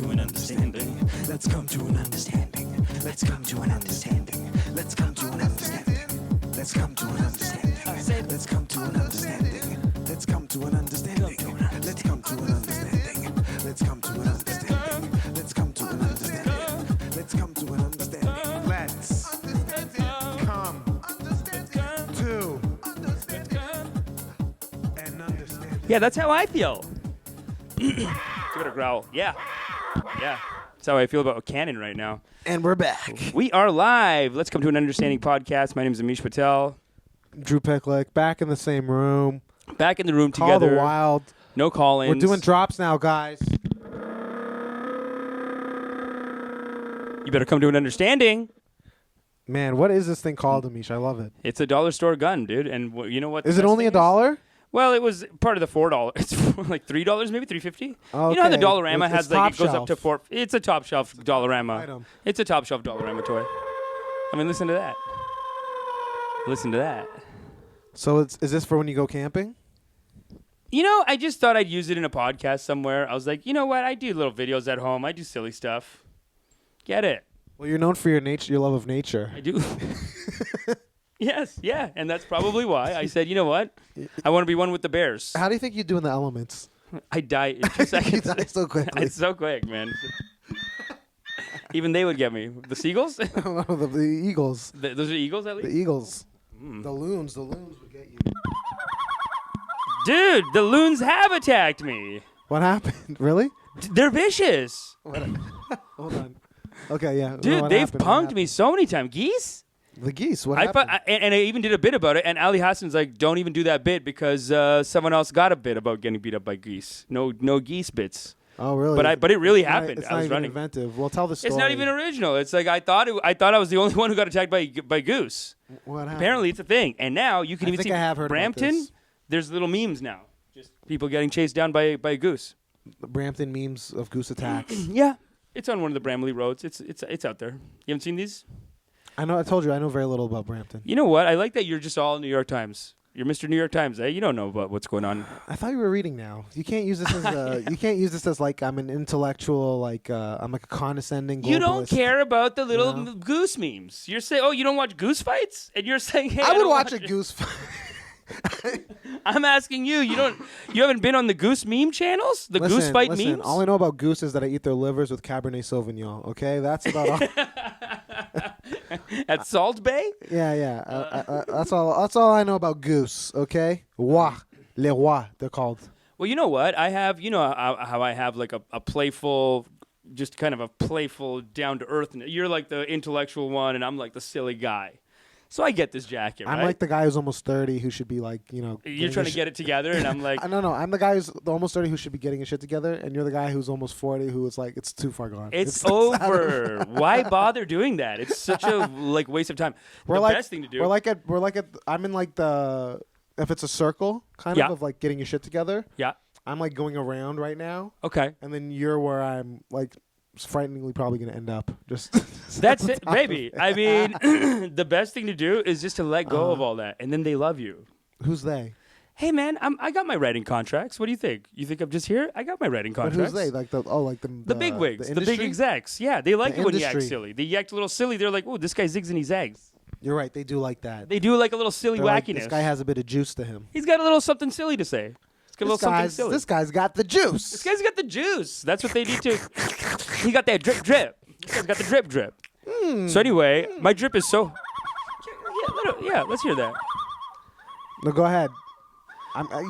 to an understanding. Let's come to an understanding. Let's come to an understanding. Let's come to an understanding. Let's come to an understanding. Let's come to an understanding. Let's come to an understanding. Let's come to an understanding. Let's come to an understanding. Let's come to an understanding. Let's come to an understanding. Let's come to an understanding. Yeah, that's how I feel. Give it a growl. Yeah. Yeah. That's how I feel about Canon right now. And we're back. We are live. Let's come to an understanding podcast. My name is Amish Patel. Drew Picklyk, back in the same room. Back in the room Call together. the Wild. No call-ins. We're doing drops now, guys. You better come to an understanding. Man, what is this thing called, Amish? I love it. It's a dollar store gun, dude. And you know what? Is it only $1? Well, it was part of the $4. It's like $3, maybe $3.50. Okay. You know how the Dollarama It's has top it goes up to shelf. $4. It's a top shelf Dollarama. Item. It's a top shelf Dollarama toy. I mean, listen to that. Listen to that. So is this for when you go camping? You know, I just thought I'd use it in a podcast somewhere. I was like, you know what? I do little videos at home. I do silly stuff. Get it? Well, you're known for your love of nature. I do. Yes, yeah. And that's probably why I said, you know what? I want to be one with the bears. How do you think you do in the elements? I die in 2 seconds. You die so quickly. It's so quick, man. Even they would get me. The seagulls? the eagles. Those are eagles, at The least? eagles. The loons would get you. Dude, the loons have attacked me. What happened? Really? They're vicious. Hold on. Okay, yeah. Dude, they've punked me so many times. Geese? The geese. What I happened? and I even did a bit about it, and Ali Hassan's like, don't even do that bit because someone else got a bit about getting beat up by geese. No geese bits. Oh, really? But it really It's not- happened. It's I not was even running. inventive. Well, tell the story. It's not even original. It's like I thought I was the only one who got attacked by goose. What happened? Apparently, it's a thing. And now you can I even think see I have heard about Brampton. this. There's little memes now, just people getting chased down by a goose. The Brampton memes of goose attacks. Yeah, it's on one of the Bramley roads. It's out there. You haven't seen these? I know. I told you. I know very little about Brampton. You know what? I like that you're just all New York Times. You're Mr. New York Times, eh? You don't know about what's going on. I thought you were reading now. You can't use this as you can't use this as like I'm an intellectual, like I'm like a condescending. You don't globalist. care about the little No. goose memes. You're saying, oh, you don't watch goose fights, and you're saying, hey, I would don't watch a it. goose fight. I'm asking you. You haven't been on the goose meme channels, the goose Listen, fight listen, memes. all I know about goose is that I eat their livers with Cabernet Sauvignon. Okay, that's about all. At Salt Bay. Yeah. That's all. That's all I know about goose. Okay, les rois, they're called. Well, you know what? I have, how I have like a playful, just kind of a playful, down to earth. You're like the intellectual one, and I'm like the silly guy. So I get this jacket, right? I'm like the guy who's almost 30 who should be like, You're trying to get it together, and I'm like, No. I'm the guy who's almost 30 who should be getting his shit together, and you're the guy who's almost 40 who is like, it's too far gone. it's over. Why bother doing that? It's such a waste of time. Best thing to do. We're like at. I'm in like the. If it's a circle, kind Yeah. of like getting your shit together. Yeah. I'm like going around right now, Okay. and then you're where I'm like frighteningly probably gonna end up. Just That's it, baby. I mean, the best thing to do is just to let go of all that, and then they love you. Who's they? Hey, man, I got my writing contracts. What do you think? You think I'm just here? I got my writing But contracts. who's they? Like The big wigs, the big industry? execs. Yeah, they like The it when you act industry. silly. They act a little silly. They're like, oh, this guy zigs and he zags. You're right. They do like that. They do like a little silly They're like, wackiness. this guy has a bit of juice to him. He's got a little something silly to say. He's got a little something silly. This guy's got the juice. This guy's got the juice. That's what they need to. He got that drip drip. This guy's got the drip drip. So anyway, my drip is so. Yeah, let's hear that. No, go ahead.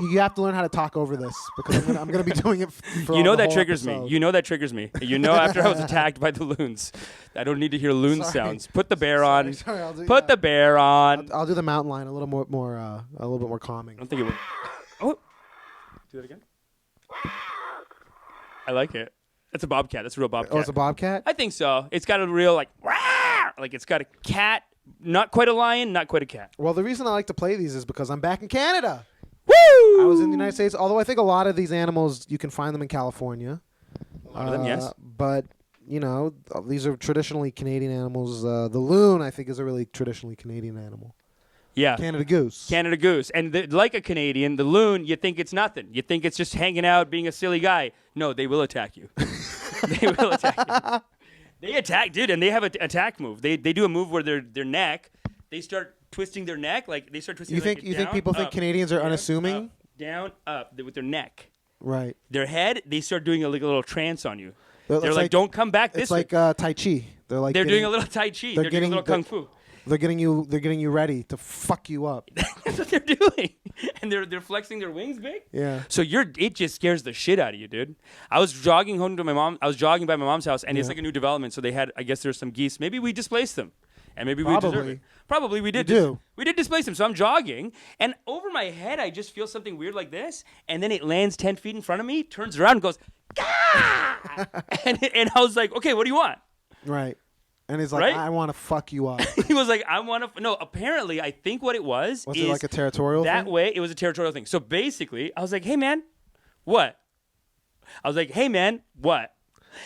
You have to learn how to talk over this because I'm gonna be doing it. For You know the that whole triggers me. episode. You know that triggers me. You know after I was attacked by the loons, I don't need to hear loon Sorry. sounds. Put the bear on. Sorry, I'll do, Put the bear on. I'll do the mountain lion a little more, a little bit more calming. I don't think it would. Oh, do that again. I like it. That's a bobcat. That's a real bobcat. Oh, it's a bobcat. I think so. It's got a real like it's got a cat, not quite a lion, not quite a cat. Well, the reason I like to play these is because I'm back in Canada. Woo! I was in the United States, although I think a lot of these animals you can find them in California. A lot of them, yes. But these are traditionally Canadian animals. The loon, I think, is a really traditionally Canadian animal. Yeah. Canada goose. Canada goose. And like a Canadian, the loon, you think it's nothing. You think it's just hanging out, being a silly guy. No, they will attack you. They will attack you. They attack, dude, and they have an attack move. They do a move where their neck, they start twisting their neck, like they start twisting. You their think neck think down, people think up, Canadians are down, unassuming? up, down, up with their neck. Right. Their head, they start doing a little trance on you. It's They're like, don't come back this It's way. like Tai Chi. They're doing a little Tai Chi. They're doing a little Kung Fu. They're getting you ready to fuck you up. That's what they're doing. And they're flexing their wings big. Yeah. So it just scares the shit out of you, dude. I was jogging home to my mom. I was jogging by my mom's house, and it's like a new development. So they had, I guess there's some geese. Maybe we displaced them. And maybe we deserve it. Probably we did. We did displace them. So I'm jogging, and over my head, I just feel something weird like this, and then it lands 10 feet in front of me, turns around, and goes, Gah! and I was like, okay, what do you want? Right. And he's like, Right? I want to fuck you up. He was like, I want to. No, apparently, I think what it was Was is it like a territorial that thing? way. It was a territorial thing. So basically, I was like, hey man, what? I was like, hey man, what?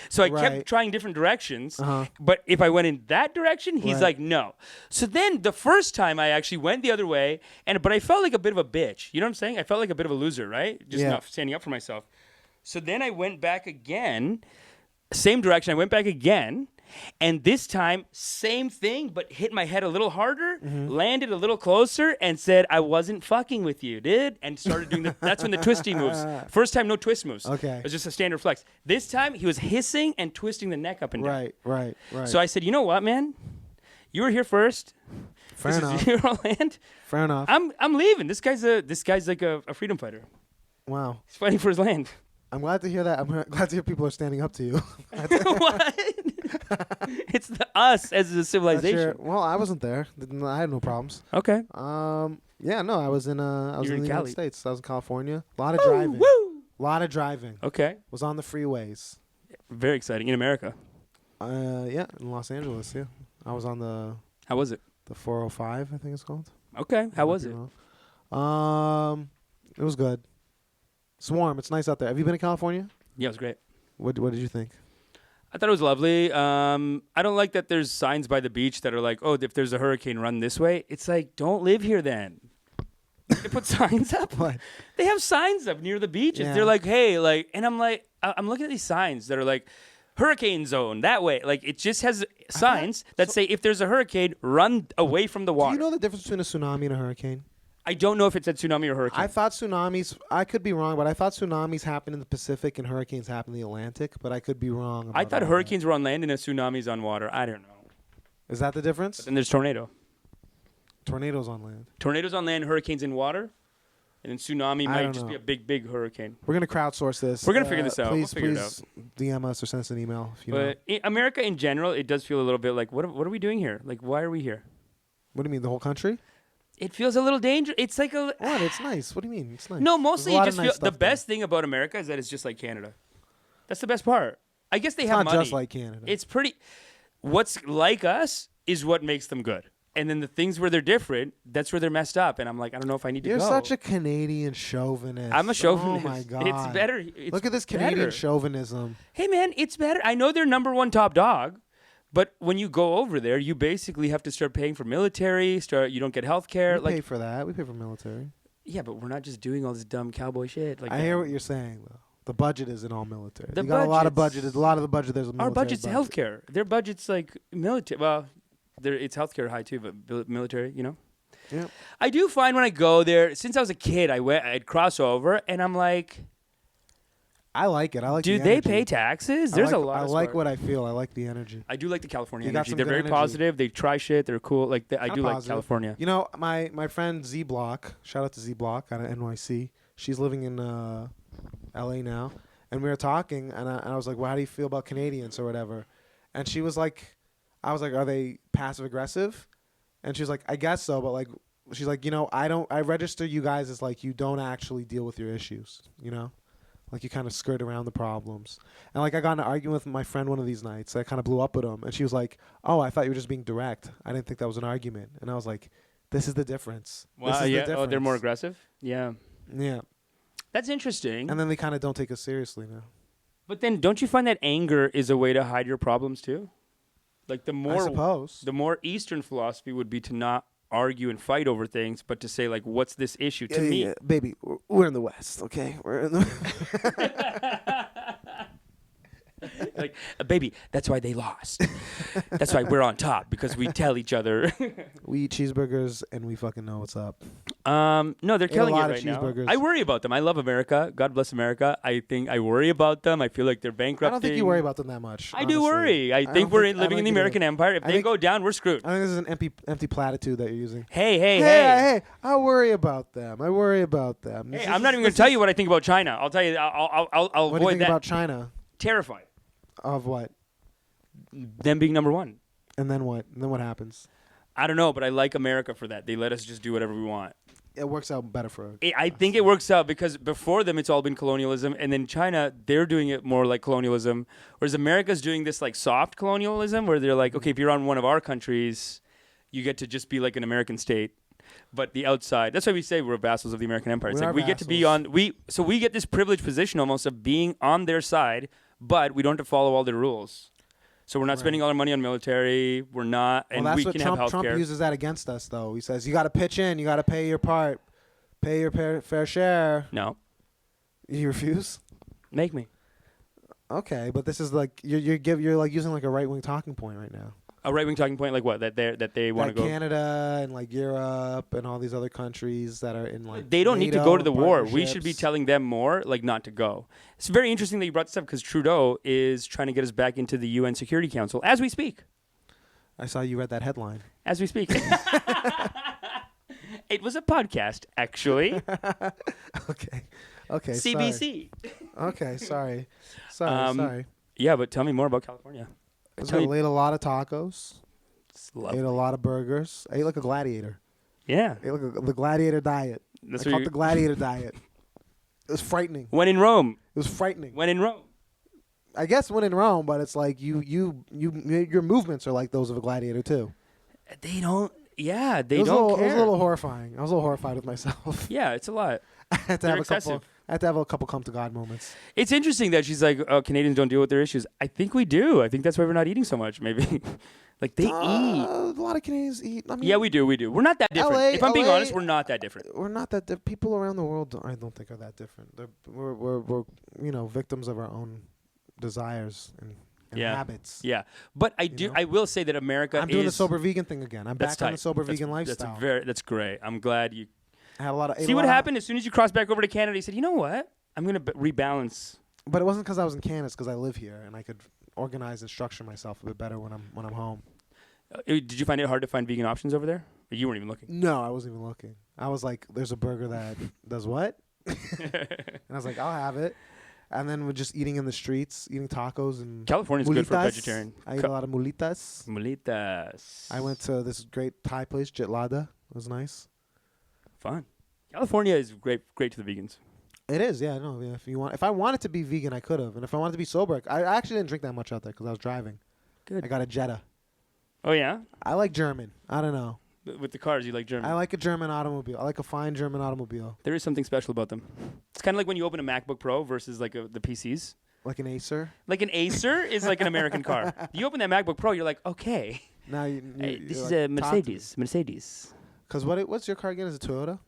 So I kept trying different directions, but if I went in that direction, he's like, no. So then the first time I actually went the other way, but I felt like a bit of a bitch. You know what I'm saying? I felt like a bit of a loser, right? Just not standing up for myself. So then I went back again, same direction. I went back again, and this time, same thing, but hit my head a little harder, landed a little closer, and said, I wasn't fucking with you, dude. And started doing that's when the twisty moves. First time, no twist moves. Okay. It was just a standard flex. This time, he was hissing and twisting the neck up and down. Right. So I said, you know what, man? You were here first. Fair This enough. is your land. Fair enough. I'm leaving. This guy's like a freedom fighter. Wow. He's fighting for his land. I'm glad to hear that. I'm glad to hear people are standing up to you. What? It's us as a civilization. Well, I wasn't there. I had no problems. Okay. Yeah, no, I was in the in United Cali. States. I was in California. A lot of driving. Woo! A lot of driving. Okay. Was on the freeways. Very exciting in America. Yeah, in Los Angeles. Yeah, I was on the How was it? 405. I think it's called. Okay. How was it? It was good. It's warm. It's nice out there. Have you been to California? Yeah, it was great. What did you think? I thought it was lovely. I don't like that there's signs by the beach that are like, oh, if there's a hurricane, run this way. It's like, don't live here then. They put signs up. What? They have signs up near the beaches. Yeah. They're like, hey, like, and I'm like, I'm looking at these signs that are like, hurricane zone that way. Like, it just has signs that say if there's a hurricane, run away from the Do water. you know the difference between a tsunami and a hurricane? I don't know if it said tsunami or hurricane. I thought tsunamis, I could be wrong, but I thought tsunamis happen in the Pacific and hurricanes happen in the Atlantic, but I could be wrong. I about thought all hurricanes were on land and a tsunami's on water. I don't know. that. Is that the difference? Then there's tornado. Tornadoes on land. Tornadoes on land, hurricanes in water, and then tsunami I might don't just be know. a big hurricane. We're going to crowdsource this. We're gonna figure this out. We'll Please, figure it please DM us or send us an email if you know. But America in general, it does feel a little bit like, what are we doing here? Like, why are we here? What do you mean, the whole country? It feels a little dangerous. It's like a... What? It's nice. What do you mean? It's nice. No, There's mostly a you lot just of feel... nice The stuff there. best thing about America is that it's just like Canada. That's the best part. I guess they It's have not money. just like Canada. It's pretty... What's like us is what makes them good. And then the things where they're different, that's where they're messed up. And I'm like, I don't know if I need to You're go. such a Canadian chauvinist. I'm a chauvinist. Oh, my God. It's better. It's Look at this Canadian better. chauvinism. Hey, man, it's better. I know they're number one top dog, but when you go over there, you basically have to start paying for military. You don't get health care. We Like, pay for that. We pay for military. yeah, but we're not just doing all this dumb cowboy shit. Like I hear what you're saying, though. The budget isn't all military. The You got a lot of budgets- budget. A lot of the budget there's a military Our budget's budget. healthcare. Their budget's like military. Well, it's healthcare high too, but military, you know. Yeah. I do find when I go there, since I was a kid, I'd cross over, and I'm like, I like it. I like. do the they energy. pay taxes? I There's like, a lot. I of like smart- what I feel. I like the energy. I do like the California You got energy. some They're good very energy. positive. They try shit. They're cool. Like I Kinda do like positive. California. You know, my friend Z Block. Shout out to Z Block out of NYC. She's living in L.A. now, and we were talking, and I was like, "Well, how do you feel about Canadians or whatever?" And she was like, "I was like, are they passive aggressive?" And she was like, "I guess so, but like." She's like, I register you guys as like you don't actually deal with your issues, you know? Like you kind of skirt around the problems. And like I got in an argument with my friend one of these nights. I kind of blew up with him. And she was like, oh, I thought you were just being direct. I didn't think that was an argument. And I was like, this is the difference. This Wow, is yeah. the difference. Oh, they're more aggressive. Yeah, Yeah. that's interesting. And then they kind of don't take us seriously now. But then, don't you find that anger is a way to hide your problems too? Like I suppose. the more Eastern philosophy would be to not argue and fight over things, but to say like, what's this issue to me? Yeah, baby, we're in the West, okay? We're in the Like, baby, that's why they lost. That's why we're on top, because we tell each other. We eat cheeseburgers and we fucking know what's up. No, they're killing it lot of right now. cheeseburgers. I worry about them. I love America. God bless America. I think I worry about them. I feel like they're bankrupting. I don't think you worry about them that much. I do worry. I think we're living in the American empire. If they go down, we're screwed. I think this is an empty platitude that you're using. Hey. I worry about them. Hey, I'm not even going to tell you what I think about China. I'll tell you. I'll What do you avoid think that. about China? Terrified. Of what? Them being number one. And then what? And then what happens? I don't know, but I like America for that. They let us just do whatever we want. It works out better for us. I think it works out because before them, it's all been colonialism. And then China, they're doing it more like colonialism. Whereas America's doing this like soft colonialism where they're like, okay, if you're on one of our countries, you get to just be like an American state. But the outside, that's why we say we're vassals of the American empire. It's like we get to be on, we get this privileged position almost of being on their side, but we don't have to follow all their rules. So we're not spending all our money on military. We're not, and we can have health care. Trump uses that against us, though. He says, you got to pitch in. You got to pay your part. Pay your fair share. No. You refuse? Make me. Okay, but this is like, you're like using like a right-wing talking point right now. A right-wing talking point like what? That they want to go. Canada and like Europe and all these other countries that are in like they don't need to NATO go to the war. We partnerships. should be telling them more, like not to go. It's very interesting that you brought this up because Trudeau is trying to get us back into the UN Security Council as we speak. I saw you read that headline. As we speak. It was a podcast, actually. Okay. CBC. Sorry. Okay, sorry. Yeah, but tell me more about California. I ate a lot of tacos. Ate Ate a lot of burgers. I ate like a gladiator. Yeah. Ate like the gladiator diet. I call it the gladiator diet. It was frightening. When in Rome. It was frightening. When in Rome. I guess when in Rome, but it's like your movements are like those of a gladiator too. They don't. Yeah, they don't care. It was a little horrifying. I was a little horrified with myself. Yeah, it's a lot. I had to excessive. have a couple come to God moments. It's interesting that she's like, oh, Canadians don't deal with their issues. I think we do. I think that's why we're not eating so much, maybe. Like, they eat. A lot of Canadians eat. I mean, yeah, we do. We're not that different. If I'm being honest, we're not that different. We're not that people around the world, I don't think, are that different. We're victims of our own desires and habits. Yeah. But I will say that America I'm doing the sober vegan thing again. I'm back on the sober vegan lifestyle. That's great. I'm glad you... I had a lot of... See what happened? As soon as you crossed back over to Canada, you said, you know what? I'm going to rebalance. But it wasn't because I was in Canada. It's because I live here and I could organize and structure myself a bit better when I'm home. Did you find it hard to find vegan options over there? Or you weren't even looking? No, I wasn't even looking. I was like, there's a burger that does what? And I was like, I'll have it. And then we're just eating in the streets, eating tacos and California's good for a vegetarian. I ate a lot of mulitas. Mulitas. I went to this great Thai place, Jitlada. It was nice. Fun. California is great to the vegans. It is, yeah. No, yeah, if I wanted to be vegan, I could have. And if I wanted to be sober, I actually didn't drink that much out there because I was driving. Good. I got a Jetta. Oh, yeah? I like German. I don't know. With the cars, you like German? I like a German automobile. I like a fine German automobile. There is something special about them. It's kind of like when you open a MacBook Pro versus like the PCs. Like an Acer? Like an Acer is like an American car. You open that MacBook Pro, you're like, okay. Now this is a Mercedes. Because what's your car again? Is it Toyota?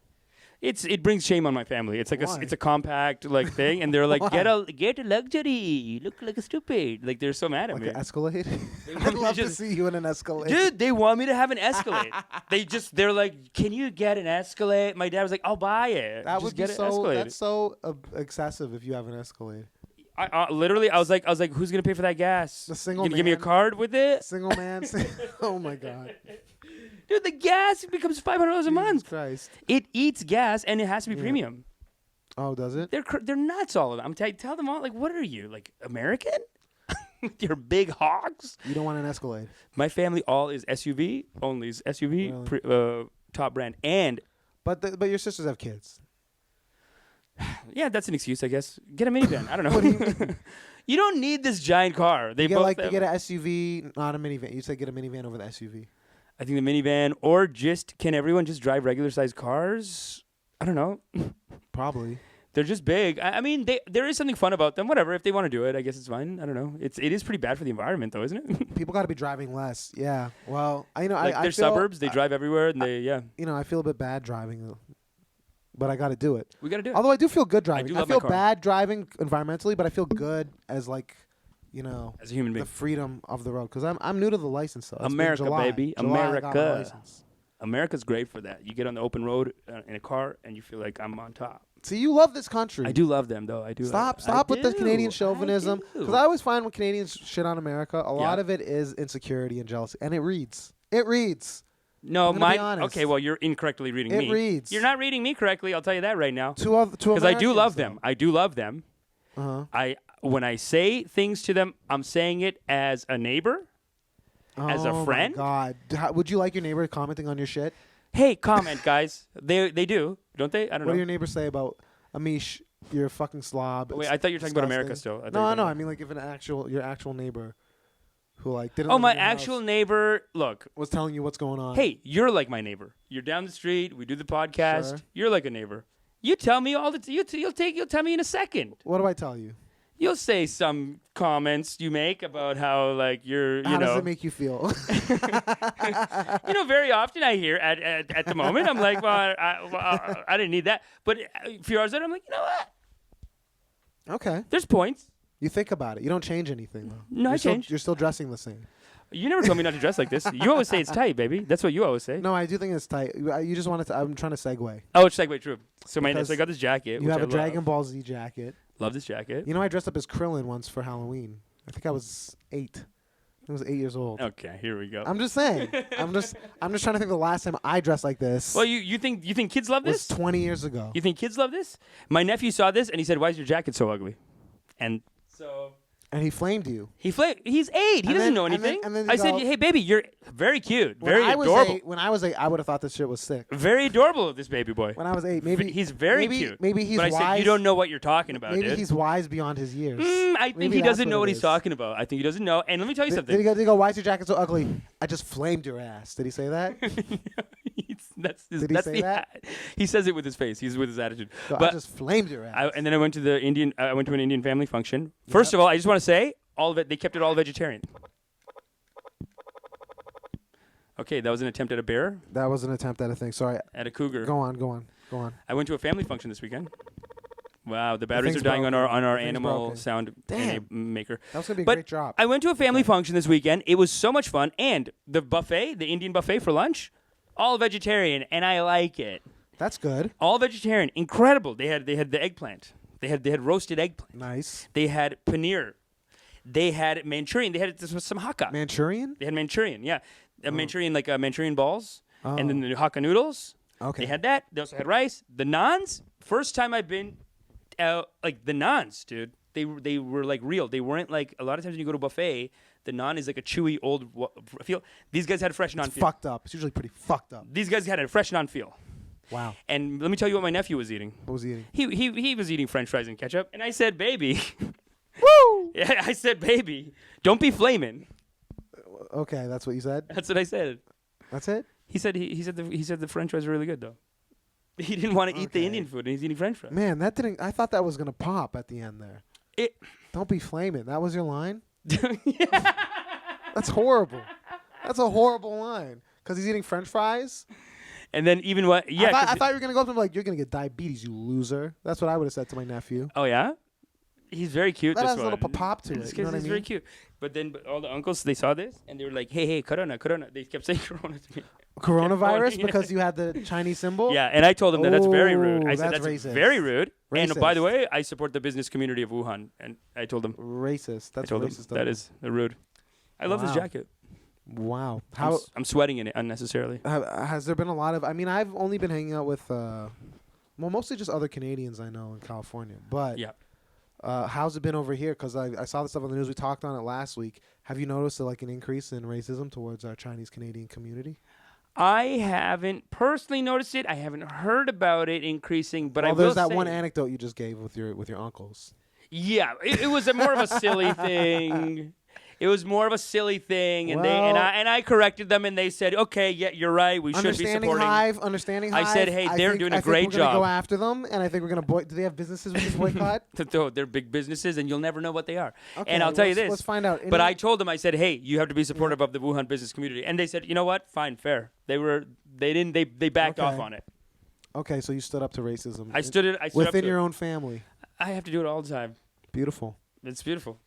It brings shame on my family. It's like it's a compact like thing, and they're like, get a luxury. You look like a stupid. Like they're so mad at me. Like an Escalade? I'd love to see you in an Escalade. Dude, they want me to have an Escalade. They're like, can you get an Escalade? My dad was like, I'll buy it. That just would get be an so. Escalade. That's so excessive if you have an Escalade. I literally, I was like, who's gonna pay for that gas? The single you man. Give me a card with it. Single man. Oh my God. Dude, the gas becomes $500 a month. Christ. It eats gas and it has to be premium. Oh, does it? They're nuts, all of them. Tell them all, like, what are you, like, American? Your big hogs? You don't want an Escalade. My family all is SUV, only is SUV, really? Top brand. And but your sisters have kids. Yeah, that's an excuse, I guess. Get a minivan. I don't know. What do you mean? You don't need this giant car. They get an SUV, not a minivan. You said get a minivan over the SUV. I think the minivan, or can everyone just drive regular sized cars? I don't know. Probably. They're just big. I mean, there is something fun about them. Whatever, if they want to do it, I guess it's fine. I don't know. It is pretty bad for the environment, though, isn't it? People got to be driving less. Yeah. Well, they're suburbs. They drive everywhere, and I feel a bit bad driving, but I got to do it. We got to do it. Although I do feel good driving. I feel bad driving environmentally, but I feel good as as a human being, the freedom of the road. Because I'm new to the license. So America, baby, July I got my America. license. America's great for that. You get on the open road in a car, and you feel like I'm on top. See, you love this country. I do love them, though. I do. Stop with the Canadian chauvinism. Because I always find when Canadians shit on America, a lot of it is insecurity and jealousy, and it reads. It reads. No, mine. Okay, well, you're incorrectly reading me. It reads. You're not reading me correctly. I'll tell you that right now. Because I do love them. I do love them. Uh-huh. When I say things to them, I'm saying it as a neighbor, as a friend. Oh my God! Would you like your neighbor commenting on your shit? Hey, comment, guys. They do, don't they? I don't know. What do your neighbors say about Amish? You're a fucking slob. Wait, I thought you were talking about America still. No. I mean, like, if your actual neighbor, who like didn't. Oh, my actual neyghbor. Look, was telling you what's going on. Hey, you're like my neighbor. You're down the street. We do the podcast. Sure. You're like a neighbor. You tell me all the. You'll tell me in a second. What do I tell you? You'll say some comments you make about how like you're. How does it make you feel? Very often I hear at the moment I'm like, well, I didn't need that. But a few hours later, I'm like, you know what? Okay. There's points. You think about it. You don't change anything though. No, I changed. You're still dressing the same. You never told me not to dress like this. You always say it's tight, baby. That's what you always say. No, I do think it's tight. You just wanted to. I'm trying to segue. Oh, it's segue, true. So I got this jacket. You which have I a Dragon Ball Z jacket. Love this jacket. You know, I dressed up as Krillin once for Halloween. I think I was 8. I was 8 years old. Okay, here we go. I'm just saying. I'm just trying to think the last time I dressed like this. Well, you think kids love this? Was 20 years ago. You think kids love this? My nephew saw this and he said, "Why is your jacket so ugly?" And so. And he flamed you. He's 8. He doesn't know anything. And then I said, "Hey, baby, you're very cute, very adorable." When I was 8, I would have thought this shit was sick. Very adorable, this baby boy. When I was 8, maybe he's very cute. Maybe he's but wise. I said, "You don't know what you're talking about, maybe dude." he's wise beyond his years. I think Maybe he doesn't that's know what it he's is. talking about. I think he doesn't know. And let me tell you something. Did he go, "Why is your jacket so ugly?" I just flamed your ass. Did he say that? Did he say that? He says it with his face. He's with his attitude. So but I just flamed your ass. and then I went to an Indian family function. First of all, I just want to say, all of it, they kept it all vegetarian. Okay, that was an attempt at a bear. That was an attempt at a thing. Sorry. At a cougar. Go on. I went to a family function this weekend. Wow, the batteries thing's are dying on broken. our The thing's animal broken. sound maker. That was gonna be a But great drop. I went to a family function this weekend. It was so much fun, and the buffet, the Indian buffet for lunch, all vegetarian, and I like it. That's good. All vegetarian, incredible. They had the eggplant. They had roasted eggplant. Nice. They had paneer. They had Manchurian. They had some Hakka. Manchurian? They had Manchurian, yeah. Manchurian, like Manchurian balls. Oh. And then the Hakka noodles. Okay. They had that. They also had rice. The naans, first time I've been, like the naans, dude. They were like real. They weren't like, a lot of times when you go to a buffet, the naan is like a chewy old feel. These guys had a fresh naan feel. Fucked up. It's usually pretty fucked up. These guys had a fresh naan feel. Wow. And let me tell you what my nephew was eating. What was he eating? He was eating French fries and ketchup. And I said, "Baby." Woo! Yeah, I said, "Baby, don't be flaming." Okay, that's what you said? That's what I said. That's it? He said the French fries were really good though. He didn't want to eat the Okay. Indian food, and he's eating French fries. Man, I thought that was going to pop at the end there. Don't be flaming. That was your line? Yeah. That's horrible. That's a horrible line. Because he's eating French fries? And then even what? Yeah. I thought you were going to go up to him like, "You're going to get diabetes, you loser." That's what I would have said to my nephew. Oh yeah. He's very cute. That this has a one. little pop to it. This You know kid what I is mean? very cute. But then all the uncles, they saw this and they were like, "Hey, corona." They kept saying corona to me. Coronavirus Yeah. because you had the Chinese symbol? Yeah, and I told him that that's very rude. I Oh, said that's that's racist. very rude. And by the Racist. way, I support the business community of Wuhan. And I told him. Racist. That's I told racist. him that is rude. I love this Wow. jacket. Wow. I'm sweating in it unnecessarily. Has there been a lot of... I mean, I've only been hanging out with... mostly just other Canadians I know in California. But Yeah. how's it been over here? Because I saw the stuff on the news. We talked on it last week. Have you noticed an increase in racism towards our Chinese-Canadian community? I haven't personally noticed it. I haven't heard about it increasing, but I will there's that say, one anecdote you just gave with your uncles. Yeah, it was more of a silly thing. It was more of a silly thing, and Well- I corrected them, and they said, "Okay, yeah, you're right. We should be supporting." Understanding I Hive. said, "Hey, they're doing a great I think we're gonna job." go after them, and I think we're gonna do they have businesses with this boycott? They're big businesses, and you'll never know what they are. Okay, And I'll tell you let's- this. let's find out. But I told them, I said, "Hey, you have to be supportive of the Wuhan business community," and they said, "You know what? Fine, fair." They backed off Okay. on it. Okay, so you stood up to racism. I stood up within to your it. own family. I have to do it all the time. Beautiful. It's beautiful.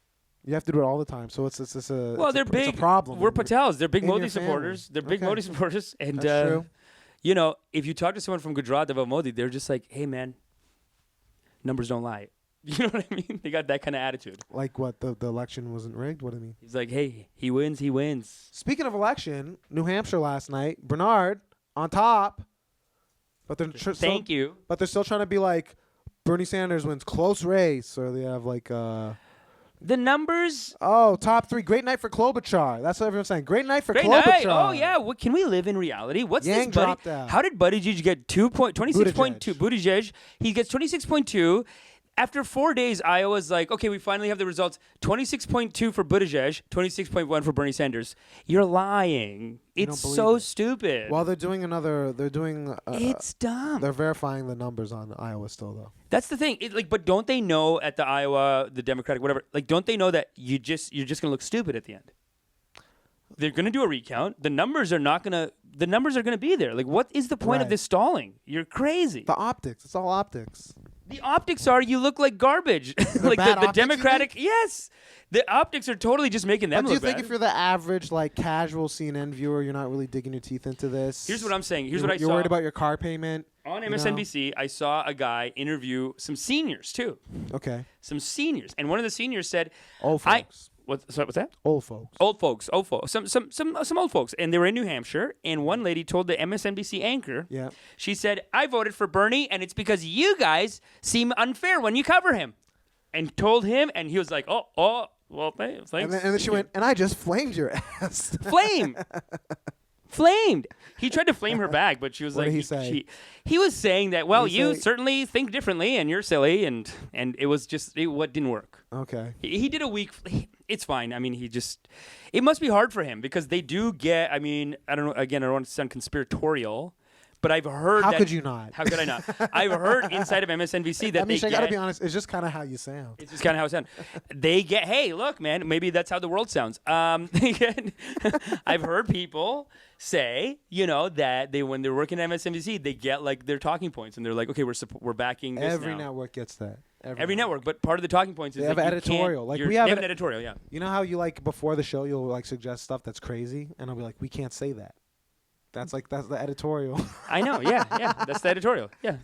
You have to do it all the time. So it's a well, they're it's big. a problem. We're Patels. They're big in your Modi supporters. family. They're big Okay. Modi supporters, and That's true. you know, if you talk to someone from Gujarat about Modi, they're just like, "Hey, man, numbers don't lie." You know what I mean? They got that kind of attitude. Like what? The election wasn't rigged? What do you mean? He's like, "Hey, he wins. He wins." Speaking of election, New Hampshire last night, Bernard on top, but they're Thank you. But they're still trying to be like Bernie Sanders wins close race, or they have like The numbers. top 3. Great night for Klobuchar. That's what everyone's saying. Great night for Great Klobuchar. night. Oh yeah. What can we live in reality? What's Yang this, buddy? dropped out. How did Buttigieg get 26.2? Buttigieg. He gets 26.2. After 4 days, Iowa's like, okay, we finally have the results. 26.2 for Buttigieg, 26.1 for Bernie Sanders. You're lying. It's don't so believe it. stupid. Well, they're doing another. They're doing. It's dumb. They're verifying the numbers on Iowa still, though. That's the thing. But don't they know at the Iowa, the Democratic, whatever? Like, don't they know that you're just gonna look stupid at the end? They're gonna do a recount. The numbers are not gonna. The numbers are gonna be there. Like, what is the point of Right. this stalling? You're crazy. The optics. It's all optics. The optics are you look like garbage. Like bad the optics, you Democratic. Yes, the optics are totally just making them But do you look think bad. if you're the average, like casual CNN viewer, you're not really digging your teeth into this? Here's what I'm saying. Here's You're- what I You're saw worried about your car payment on you know? MSNBC. I saw a guy interview some seniors too. Okay. Some seniors, and one of the seniors said, Old folks. What's that? Old folks. Old folks, some old folks, and they were in New Hampshire. And one lady told the MSNBC anchor, Yeah. she said, "I voted for Bernie, and it's because you guys seem unfair when you cover him." And told him, and he was like, "Oh, well, thanks." And then she went, and I just flamed your ass. Flamed. He tried to flame her back, but she was What like, did he say? He was saying that, well, What did he you say? certainly think differently, and you're silly, and it was just what didn't work. Okay. He did a week. It's fine. I mean, it must be hard for him because they do get. I mean, I don't know. Again, I don't want to sound conspiratorial, but I've heard. How that, could you not? How could I not? I've heard inside of MSNBC that Amish, they I gotta get. be honest. It's just kind of how you sound. It's just kind of how it sounds. They get, hey, look, man, maybe that's how the world sounds. They get, I've heard people say, that when they're working at MSNBC, they get like their talking points, and they're like, okay, we're backing this Every now. network gets that. Every network, but part of the talking points is They have that you editorial. can't- Like, you're- we have they have an- an editorial, yeah. You know how you like before the show, you'll like suggest stuff that's crazy, and I'll be like, we can't say that. That's the editorial. I know, yeah. That's the editorial, yeah.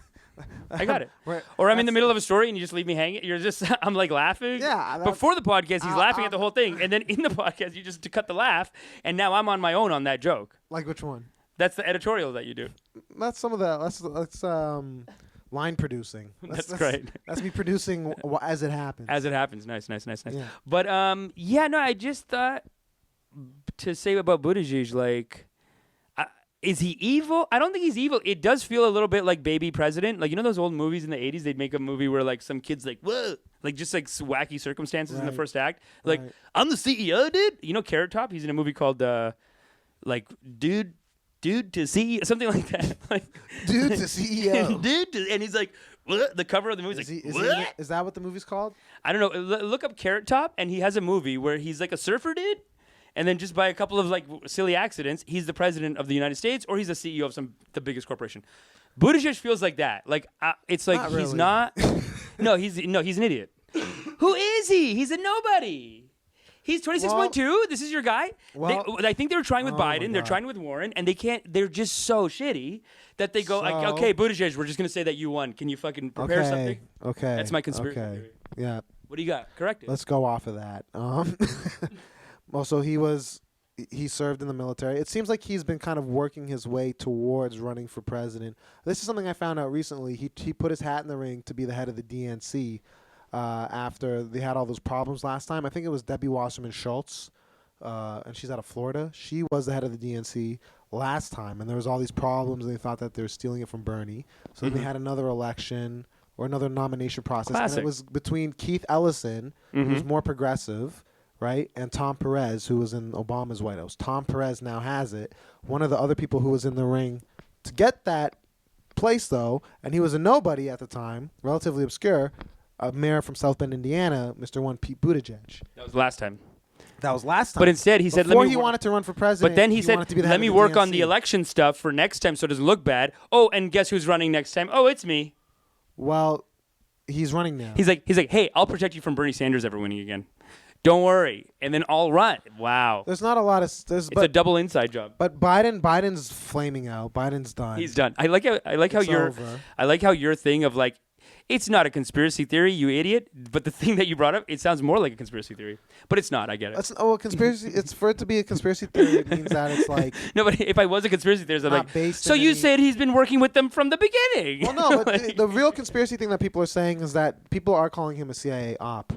I got it. Right. Or I'm in the middle of a story and you just leave me hanging. You're just, I'm like laughing. Yeah, that's- Before the podcast, he's laughing at the whole thing, and then in the podcast, you just to cut the laugh, and now I'm on my own on that joke. Like which one? That's the editorial that you do. That's some of the. That's line producing. That's great. That's me producing as it happens. As it happens, nice. Yeah. But no, I just thought to say about Buttigieg, like, is he evil? I don't think he's evil. It does feel a little bit like Baby President, like those old movies in the '80s. They'd make a movie where like some kids like whoa, like just like wacky circumstances in the Right. first act. Like Right. I'm the CEO, dude. Carrot Top. He's in a movie called like Dude to see something like that. Like Dude to CEO. and he's like. What? The cover of the movie is like, what? Is that what the movie's called? I don't know. Look up Carrot Top, and he has a movie where he's like a surfer dude, and then just by a couple of like silly accidents, he's the president of the United States, or he's the CEO of the biggest corporation. Buttigieg feels like that. Like it's like Not he's really. not. He's an idiot. Who is he? He's a nobody. He's 26.2. This is your guy. Well- I think they were trying with Oh my Biden. They're God. trying with Warren, and they can't. They're just so shitty that they go like, So- okay, Buttigieg, we're just gonna say that you won. Can you fucking prepare something? Okay. That's my conspiracy Okay. theory. Yeah. What do you got? Correct it. Let's go off of that. Also, he served in the military. It seems like he's been kind of working his way towards running for president. This is something I found out recently. He put his hat in the ring to be the head of the DNC after they had all those problems last time. I think it was Debbie Wasserman Schultz, and she's out of Florida. She was the head of the DNC last time, and there was all these problems, and they thought that they were stealing it from Bernie. So they had another election or another nomination process, Classic. and it was between Keith Ellison, who's more progressive, right, and Tom Perez, who was in Obama's White House. Tom Perez now has it. One of the other people who was in the ring to get that place, though, and he was a nobody at the time, relatively obscure, a mayor from South Bend, Indiana, Mr. One Pete Buttigieg. That was last time. That was last time. But instead, he said, before "Let me." he wanted to run for president, But then he said, wanted to be the head "Let of me the work on the DNC. election stuff for next time, so it doesn't look bad." Oh, and guess who's running next time? Oh, it's me. Well, he's running now. He's like, "Hey, I'll protect you from Bernie Sanders ever winning again." Don't worry. And then I'll run. Wow. There's not a lot of. It's a double inside job. But Biden's flaming out. Biden's done. He's done. I like how your thing of like, it's not a conspiracy theory, you idiot. But the thing that you brought up, it sounds more like a conspiracy theory. But it's not. I get it. Conspiracy. It's for it to be a conspiracy theory. It means that it's like. No, but if I was a conspiracy theorist, I'm not like, so you said he's been working with them from the beginning. Well, no, but the real conspiracy thing that people are saying is that people are calling him a CIA op.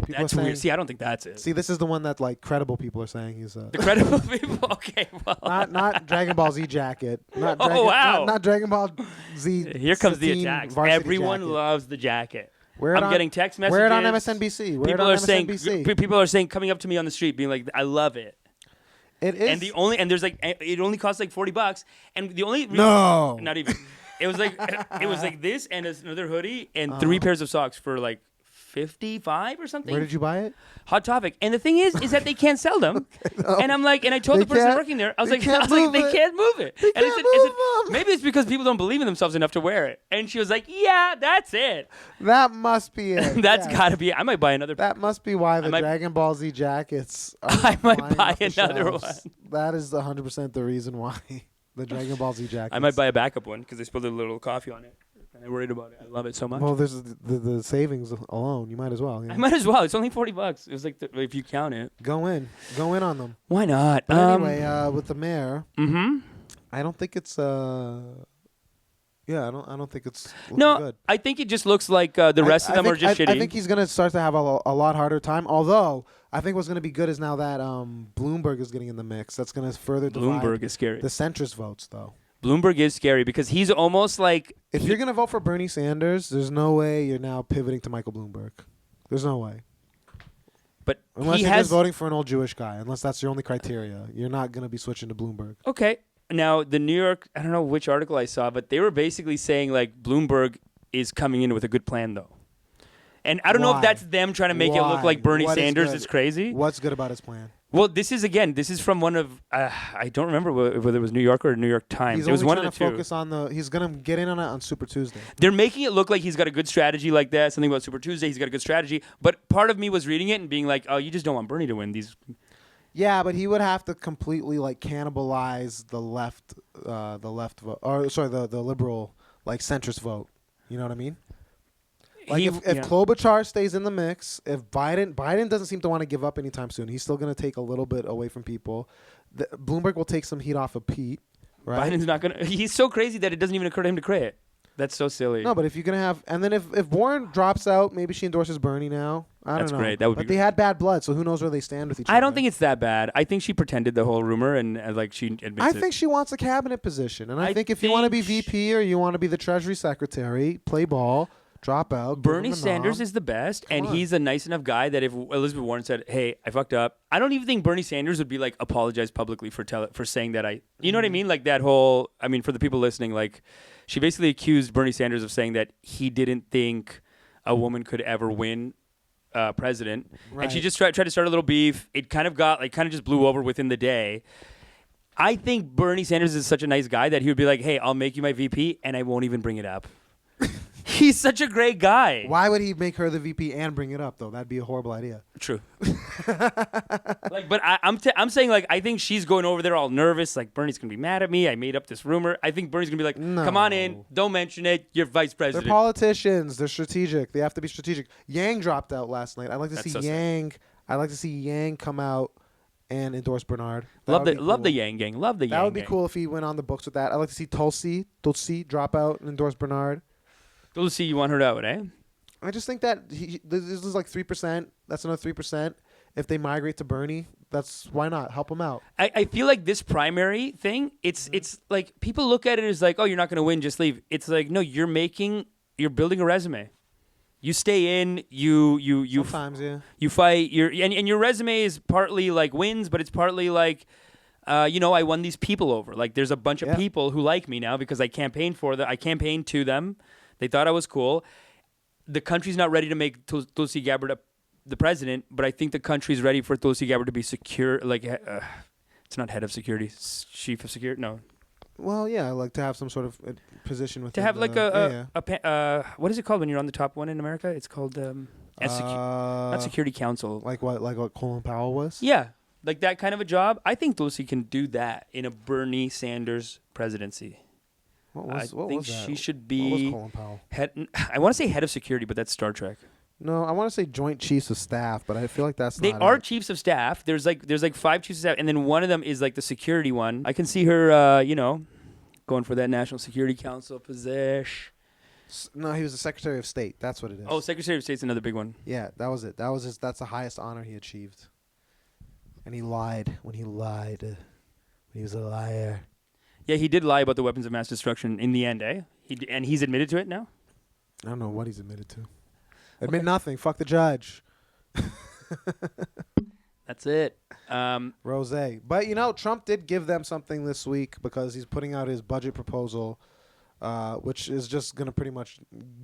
People That's weird. See, I don't think that's it. See, this is the one that like credible people are saying he's the credible people. Okay, well, not Dragon Ball Z jacket. Wow. Not Dragon Ball Z. Here comes the attacks. Everyone loves the jacket. I'm getting text messages. Wear it on MSNBC. People are saying coming up to me on the street, being like, "I love it." It is. And there's like it only costs like $40, and the only not even. It was like this and another hoodie and 3 pairs of socks for like 55 or something. Where did you buy it? Hot Topic. And the thing is that they can't sell them. And I'm like, and I told the person working there, I was like, they can't move it. And I said, maybe it's because people don't believe in themselves enough to wear it. And she was like, yeah, that's it. That must be it. That's gotta be it. I might buy another. That must be why the Dragon Ball Z jackets are I might buy another one. That is 100% the reason why the Dragon Ball Z jackets. I might buy a backup one because they spilled a little coffee on it. And I'm worried about it. I love it so much. Well, there's the savings alone. You might as well. I might as well. It's only $40. It was like if you count it. Go in on them. Why not? But anyway, with the mayor, I don't think it's I don't think it's good. I think it just looks like the rest of them are just shitty. I think he's gonna start to have a lot harder time. Although I think what's gonna be good is now that Bloomberg is getting in the mix. That's gonna further divide Bloomberg is scary. The centrist votes, though. Bloomberg is scary because he's almost like... If you're going to vote for Bernie Sanders, there's no way you're now pivoting to Michael Bloomberg. There's no way. But unless you're just voting for an old Jewish guy, unless that's your only criteria, you're not going to be switching to Bloomberg. Okay. Now, the New York... I don't know which article I saw, but they were basically saying, like, Bloomberg is coming in with a good plan, though. And I don't know if that's them trying to make it look like Bernie Sanders is crazy. What's good about his plan? Well, this is from one of I don't remember whether it was New Yorker or New York Times. It was one of the two. He's going to get in on it on Super Tuesday. They're making it look like he's got a good strategy like that. Something about Super Tuesday. He's got a good strategy. But part of me was reading it and being like, oh, you just don't want Bernie to win these. Yeah, but he would have to completely like cannibalize the left vote, or sorry, the liberal like centrist vote. You know what I mean? Like if Klobuchar stays in the mix, if Biden doesn't seem to want to give up anytime soon, he's still going to take a little bit away from people. Bloomberg will take some heat off of Pete, right? Biden's not going to. He's so crazy that it doesn't even occur to him to create. That's so silly. No, but if you're going to have, and then if Warren drops out, maybe she endorses Bernie now. I don't know. That's great. That would be. But they had bad blood, so who knows where they stand with each other. I don't think it's that bad. I think she pretended the whole rumor and like she admits I think she wants a cabinet position, and I think if you want to be VP or you want to be the Treasury Secretary, play ball. Drop out. Bernie Sanders is the best, and he's a nice enough guy that if Elizabeth Warren said, "Hey, I fucked up," I don't even think Bernie Sanders would be like apologize publicly for saying that you know what I mean? Like that whole. I mean, for the people listening, like she basically accused Bernie Sanders of saying that he didn't think a woman could ever win president, and she just tried to start a little beef. It kind of just blew over within the day. I think Bernie Sanders is such a nice guy that he would be like, "Hey, I'll make you my VP, and I won't even bring it up." He's such a great guy. Why would he make her the VP and bring it up, though? That'd be a horrible idea. True. But I'm saying, like, I think she's going over there all nervous. Like, Bernie's going to be mad at me. I made up this rumor. I think Bernie's going to be like, come on in. Don't mention it. You're vice president. They're politicians. They're strategic. They have to be strategic. Yang dropped out last night. I'd like to see Yang. I'd like to see Yang come out and endorse Bernard. Love the Yang gang. Love the Yang gang. That would be cool if he went on the books with that. I'd like to see Tulsi drop out and endorse Bernard. Tulsi, you want her out, eh? I just think that this is like 3%. That's another 3%. If they migrate to Bernie, why not? Help them out. I feel like this primary thing, it's like people look at it as like, oh, you're not going to win, just leave. It's like, no, you're building a resume. You stay in, you sometimes, you fight. And your resume is partly like wins, but it's partly like, I won these people over. Like there's a bunch of people who like me now because I campaigned for them. I campaigned to them. They thought I was cool. The country's not ready to make Tulsi Gabbard the president, but I think the country's ready for Tulsi Gabbard to be secure. Like, it's not head of security, chief of security. No. Well, yeah, I like to have some sort of position with. To have like what is it called when you're on the top one in America? It's called Not Security Council. Like what Colin Powell was? Yeah, like that kind of a job. I think Lucy can do that in a Bernie Sanders presidency. I think she should be. What was Colin Powell? I want to say head of security, but that's Star Trek. No, I want to say Joint Chiefs of Staff, but I feel like that's they not are it. chiefs of staff. There's like 5 chiefs of staff, and then one of them is like the security one. I can see her, going for that National Security Council position. No, he was the Secretary of State. That's what it is. Oh, Secretary of State's another big one. Yeah, that was it. That's the highest honor he achieved. And he lied when he lied. He was a liar. Yeah, he did lie about the weapons of mass destruction in the end, eh? And he's admitted to it now? I don't know what he's admitted to. Admit nothing. Fuck the judge. That's it. Rose. But, Trump did give them something this week because he's putting out his budget proposal, which is just going to pretty much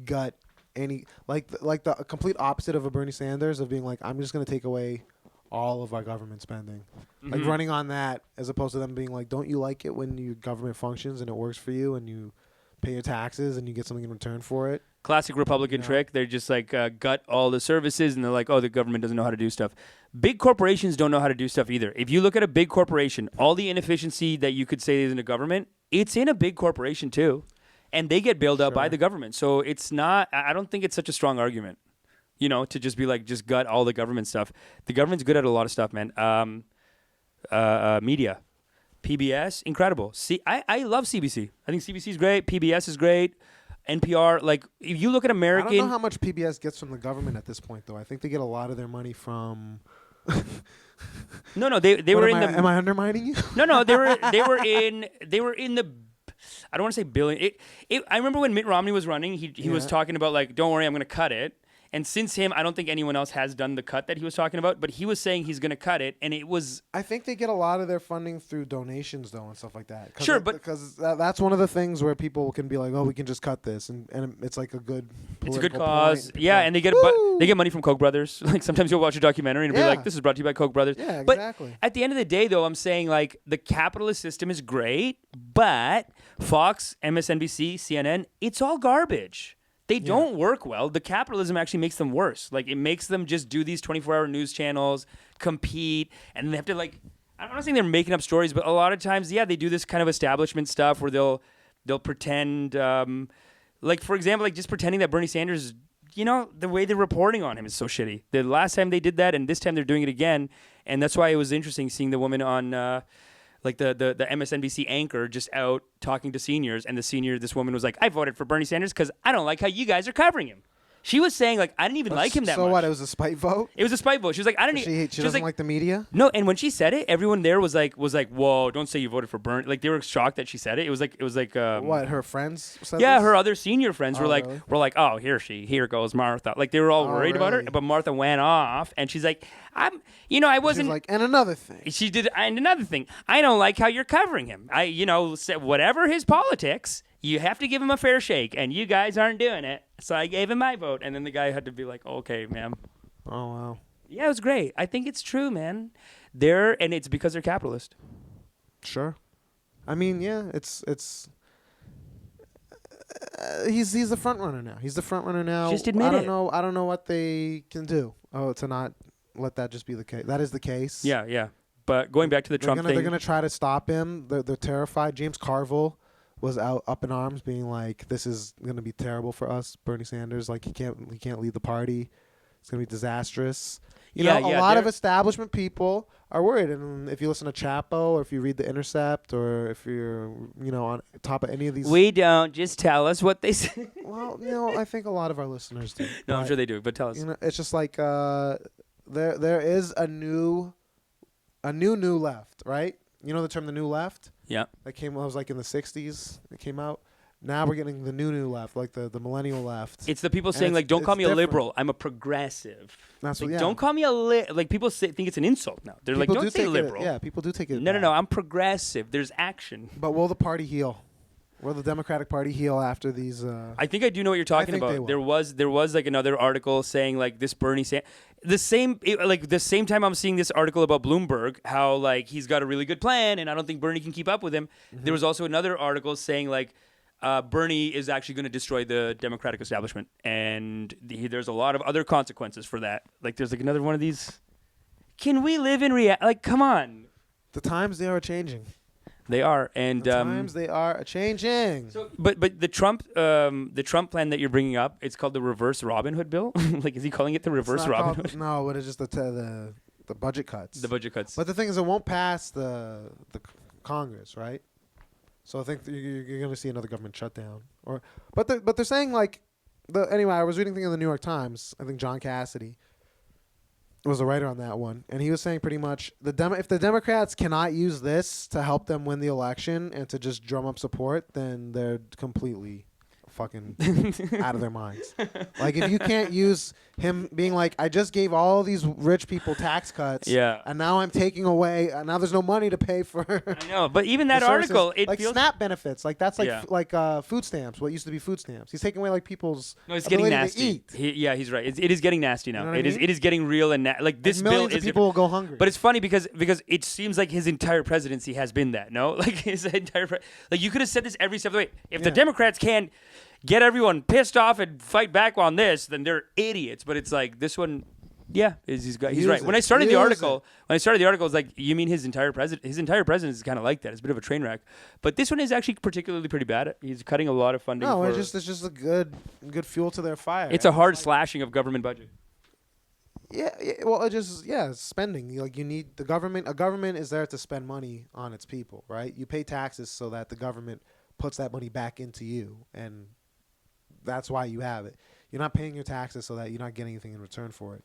gut any... Like the complete opposite of a Bernie Sanders of being like, I'm just going to take away all of our government spending. Mm-hmm. Like running on that as opposed to them being like, don't you like it when your government functions and it works for you and you pay your taxes and you get something in return for it? Classic Republican trick. They're just like gut all the services and they're like, oh, the government doesn't know how to do stuff. Big corporations don't know how to do stuff either. If you look at a big corporation, all the inefficiency that you could say is in a government, it's in a big corporation too. And they get bailed out by the government. So it's not, I don't think it's such a strong argument, to just be like, just gut all the government stuff. The government's good at a lot of stuff, man. Media. PBS, incredible. I love CBC. I think CBC is great. PBS is great. NPR, like, if you look at American... I don't know how much PBS gets from the government at this point, though. I think they get a lot of their money from... No, they were in the... Am I undermining you? No, they were in the... I don't want to say billion. I remember when Mitt Romney was running, he was talking about, like, don't worry, I'm going to cut it. And since him, I don't think anyone else has done the cut that he was talking about, but he was saying he's going to cut it, and it was... I think they get a lot of their funding through donations, though, and stuff like that. Sure, but... Because that's one of the things where people can be like, oh, we can just cut this, and it's like a good It's a good cause. Yeah, and they get money from Koch brothers. Like, sometimes you'll watch a documentary and be like, this is brought to you by Koch brothers. Yeah, exactly. But at the end of the day, though, I'm saying, like, the capitalist system is great, but Fox, MSNBC, CNN, it's all garbage. They don't work well. The capitalism actually makes them worse. Like, it makes them just do these 24-hour news channels, compete, and they have to, like... I'm not saying they're making up stories, but a lot of times, they do this kind of establishment stuff where they'll pretend... like, for example, like, just pretending that Bernie Sanders... the way they're reporting on him is so shitty. The last time they did that, and this time they're doing it again, and that's why it was interesting seeing the woman on... like the MSNBC anchor just out talking to seniors, and this woman was like, I voted for Bernie Sanders because I don't like how you guys are covering him. She was saying, like, I didn't even like him that much. So what, it was a spite vote? It was a spite vote. She was like, I don't even... She doesn't like the media? No, and when she said it, everyone there was like, whoa, don't say you voted for Bernie. Like, they were shocked that she said it. It was like... what, her friends said Yeah, this? her other senior friends were like, really? oh, here goes Martha. Like, they were all worried about her, but Martha went off, and she's like, I wasn't... She's like, and another thing. She did, and another thing, I don't like how you're covering him. Said whatever his politics, you have to give him a fair shake, and you guys aren't doing it. So I gave him my vote, and then the guy had to be like, okay, ma'am. Oh, wow. Yeah, it was great. I think it's true, man. And it's because they're capitalist. Sure. I mean, yeah, it's he's the front runner now. He's the front runner now. Just admit it. I don't know what they can do. Oh, to not let that just be the case. That is the case. Yeah. But going back to the Trump thing, they're gonna try to stop him. They're terrified. James Carville was up in arms, being like, "This is gonna be terrible for us, Bernie Sanders. Like, he can't lead the party. It's gonna be disastrous." A lot of establishment people are worried. And if you listen to Chapo, or if you read The Intercept, or if you're on top of any of these, we don't just tell us what they say. Well, I think a lot of our listeners do. No, I'm sure they do. But tell us. It's just like there is a new left, right? You know the term, the new left? Yeah. That was like in the 60s. It came out. Now we're getting the new left, like the millennial left. It's the people saying, like, don't call me a liberal. I'm a progressive. That's what, Don't call me a like, people think it's an insult now. They're people like, don't say liberal. People do take it. No. I'm progressive. There's action. But will the party heal? Will the Democratic Party heal after these? I think I do know what you're talking about. There was like another article saying, like, this Bernie Sanders. The same time I'm seeing this article about Bloomberg, how, like, he's got a really good plan and I don't think Bernie can keep up with him. Mm-hmm. There was also another article saying, like, Bernie is actually going to destroy the Democratic establishment, and there's a lot of other consequences for that. Like, there's like another one of these. Can we live in reality? Like, come on. The times they are changing. They are, and the times they are changing. So, but the Trump plan that you're bringing up, it's called the Reverse Robin Hood bill. Like, is he calling it the Reverse Robin Hood? No, but it's just the budget cuts. The budget cuts. But the thing is, it won't pass the Congress, right? So I think you're going to see another government shutdown. But they're saying like anyway. I was reading thing in the New York Times. I think John Cassidy was a writer on that one, and he was saying pretty much if the Democrats cannot use this to help them win the election and to just drum up support, then they're completely fucking out of their minds. Like, if you can't use him being like, I just gave all these rich people tax cuts, and now I'm taking away, and now there's no money to pay for. I know, but even that article, it like feels SNAP benefits, like that's like food stamps. What used to be food stamps, he's taking away like people's. No, it's getting nasty. To eat. He's right. It is getting nasty now. You know what I mean? It is getting real and like this bill millions is. Of people will go hungry. But it's funny because it seems like his entire presidency has been that. No, like his entire like you could have said this every step of the way. If the Democrats can't get everyone pissed off and fight back on this, then they're idiots. But it's like this one, he's right. When I started the article, it's like, you mean his entire presidency is kind of like that. It's a bit of a train wreck. But this one is actually particularly pretty bad. He's cutting a lot of funding. No, it's just a good fuel to their fire. It's a hard slashing of government budget. Yeah, well, it's spending. Like, you need the government. A government is there to spend money on its people, right? You pay taxes so that the government puts that money back into you, and that's why you have it. You're not paying your taxes so that you're not getting anything in return for it.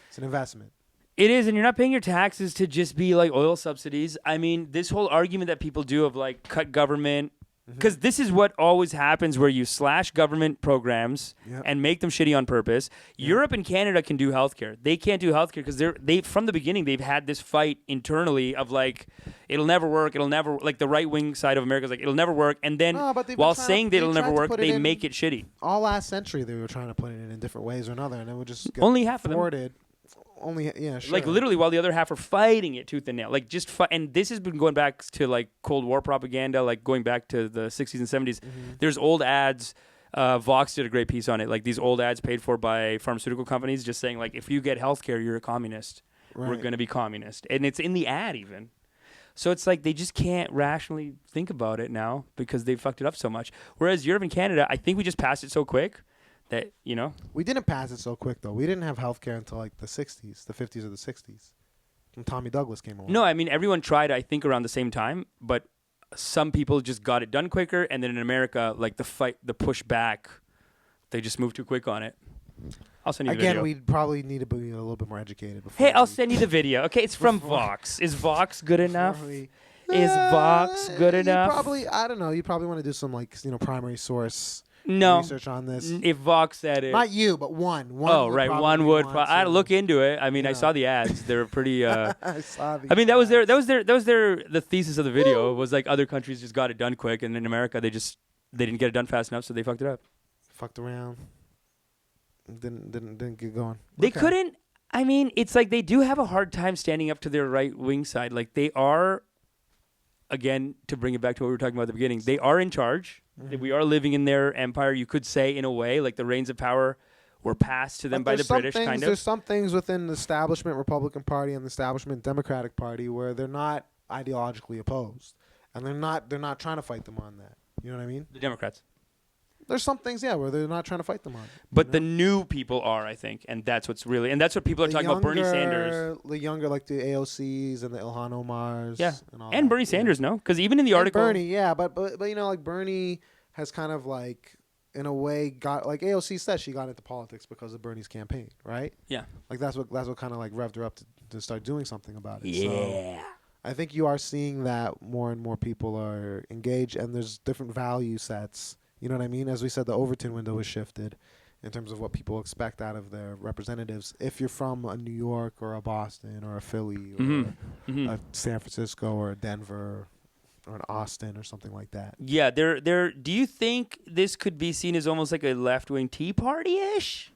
It's an investment. It is, and you're not paying your taxes to just be like oil subsidies. I mean, this whole argument that people do of like cut government, because this is what always happens where you slash government programs and make them shitty on purpose. Europe and Canada can do healthcare. They can't do healthcare because they from the beginning they've had this fight internally of like it'll never work. It'll never, like the right wing side of America is like it'll never work. And then while saying that it'll never work, they make it shitty. All last century they were trying to put it in different ways or another, and it would just get only half thwarted. Of them. Sure. Like literally, while the other half are fighting it tooth and nail, like just and this has been going back to like Cold War propaganda, like going back to the 60s and 70s. There's old ads. Vox did a great piece on it, like these old ads paid for by pharmaceutical companies, just saying like, if you get healthcare, you're a communist. Right. We're going to be communist, and it's in the ad even. So it's like they just can't rationally think about it now because they fucked it up so much. Whereas Europe and Canada, I think we just passed it so quick. That, we didn't pass it so quick though. We didn't have healthcare until like the 60s, the 50s or the 60s, when Tommy Douglas came along. No, I mean everyone tried, I think, around the same time, but some people just got it done quicker, and then in America, like the push back, they just moved too quick on it. I'll send you the video. Again, we'd probably need to be a little bit more educated. Before I'll send you the video. Okay, it's from Vox. Is Vox good enough? Is Vox good enough? I don't know. You probably want to do some like primary source. No. Research on this. If Vox said it. Not you, but one. Oh, right. One would. I'd look into it. I mean, I saw the ads. They were pretty. I saw the. I mean, that was the thesis of the video. Was like other countries just got it done quick, and in America they didn't get it done fast enough, so they fucked it up. Fucked around. Didn't get going. They couldn't. I mean, it's like they do have a hard time standing up to their right wing side. Like they are. Again, to bring it back to what we were talking about at the beginning, they are in charge. We are living in their empire, you could say, in a way. Like the reins of power were passed to them by the British, kind of. There's some things within the establishment Republican Party and the establishment Democratic Party where they're not ideologically opposed, and they're not trying to fight them on that. You know what I mean? The Democrats. There's some things, where they're not trying to fight them on. But the new people are, I think, and that's what people are talking about. Bernie Sanders, the younger, like the AOCs and the Ilhan Omars, and Bernie Sanders, no, because even in the article, Bernie, but like Bernie has kind of like, in a way, got like AOC says she got into politics because of Bernie's campaign, right? Yeah, like that's what kind of like revved her up to start doing something about it. Yeah. So I think you are seeing that more and more people are engaged, and there's different value sets. You know what I mean? As we said, the Overton window has shifted in terms of what people expect out of their representatives. If you're from a New York or a Boston or a Philly or a San Francisco or a Denver or an Austin or something like that. Yeah, do you think this could be seen as almost like a left-wing Tea Party-ish?